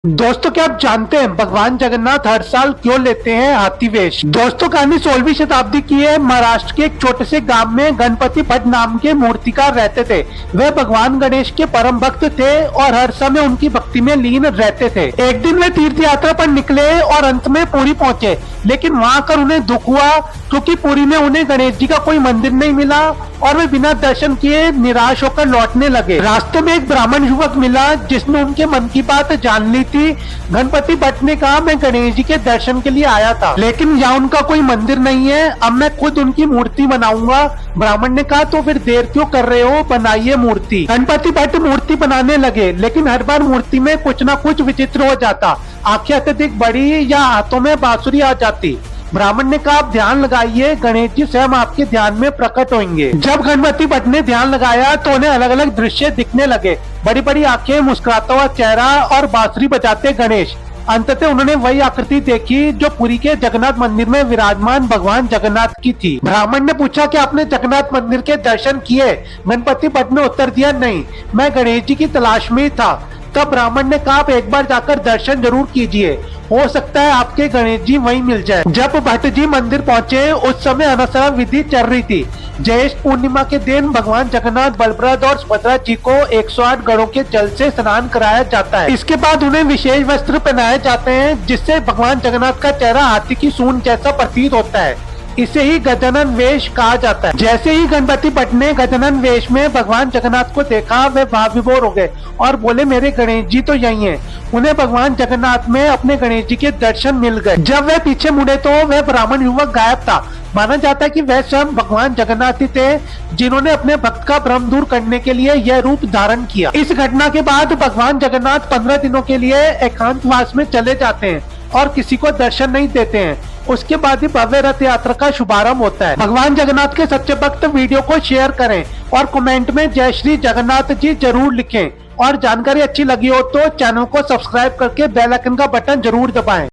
दोस्तों, क्या आप जानते हैं भगवान जगन्नाथ हर साल क्यों लेते हैं हाथी वेश? दोस्तों, कहानी 16वीं शताब्दी की है। महाराष्ट्र के एक छोटे से गांव में गणपति भट्ट नाम के मूर्तिकार रहते थे। वे भगवान गणेश के परम भक्त थे और हर समय उनकी भक्ति में लीन रहते थे। एक दिन वे तीर्थ यात्रा पर निकले और अंत में पुरी पहुंचे, लेकिन वहां आकर उन्हें दुख हुआ क्योंकि पुरी में उन्हें गणेश जी का कोई मंदिर नहीं मिला और वे बिना दर्शन किए निराश होकर लौटने लगे। रास्ते में एक ब्राह्मण युवक मिला जिसने उनके मन की बात जान ली थी। गणपति भट्ट ने कहा, मैं गणेश जी के दर्शन के लिए आया था, लेकिन यहाँ उनका कोई मंदिर नहीं है। अब मैं खुद उनकी मूर्ति बनाऊंगा। ब्राह्मण ने कहा, तो फिर देर क्यों कर रहे हो, बनाइए मूर्ति। गणपति भट्ट मूर्ति बनाने लगे, लेकिन हर बार मूर्ति में कुछ ना कुछ विचित्र हो जाता। आंखें अत्यधिक बड़ी या हाथों में बांसुरी आ जाती। ब्राह्मण ने कहा, आप ध्यान लगाइए, गणेश जी स्वयं आपके ध्यान में प्रकट होंगे। जब गणपति भट्ट ने ध्यान लगाया तो उन्हें अलग अलग दृश्य दिखने लगे। बड़ी बड़ी आंखें, मुस्कुराता हुआ चेहरा और बांसुरी बजाते गणेश। अंततः उन्होंने वही आकृति देखी जो पुरी के जगन्नाथ मंदिर में विराजमान भगवान जगन्नाथ की थी। ब्राह्मण ने पूछा कि आपने जगन्नाथ मंदिर के दर्शन किए? गणपति भट्ट ने उत्तर दिया, नहीं, मैं गणेश जी की तलाश में ही था। तब ब्राह्मण ने कहा, आप एक बार जाकर दर्शन जरूर कीजिए, हो सकता है आपके गणेश जी वहीं मिल जाए। जब भट्ट जी मंदिर पहुंचे उस समय अनसरण विधि चल रही थी। ज्येष्ठ पूर्णिमा के दिन भगवान जगन्नाथ, बलभद्र और सुभद्रा जी को 108 गणों के जल से स्नान कराया जाता है। इसके बाद उन्हें विशेष वस्त्र पहनाए जाते हैं जिससे भगवान जगन्नाथ का चेहरा हाथी की सूंड जैसा प्रतीत होता है। इसे ही गजानन वेश कहा जाता है। जैसे ही गणपति भट्ट ने गजानन वेश में भगवान जगन्नाथ को देखा, वे भाव विभोर हो गए और बोले, मेरे गणेश जी तो यही हैं। उन्हें भगवान जगन्नाथ में अपने गणेश जी के दर्शन मिल गए। जब वे पीछे मुड़े तो वह ब्राह्मण युवक गायब था। माना जाता है कि वह स्वयं भगवान जगन्नाथ ही थे जिन्होंने अपने भक्त का भ्रम दूर करने के लिए यह रूप धारण किया। इस घटना के बाद भगवान जगन्नाथ 15 दिनों के लिए एकांतवास में चले जाते हैं और किसी को दर्शन नहीं देते हैं। उसके बाद ही भव्य रथ यात्रा का शुभारंभ होता है। भगवान जगन्नाथ के सच्चे भक्त वीडियो को शेयर करें और कमेंट में जय श्री जगन्नाथ जी जरूर लिखें। और जानकारी अच्छी लगी हो तो चैनल को सब्सक्राइब करके बेल आइकन का बटन जरूर दबाएं।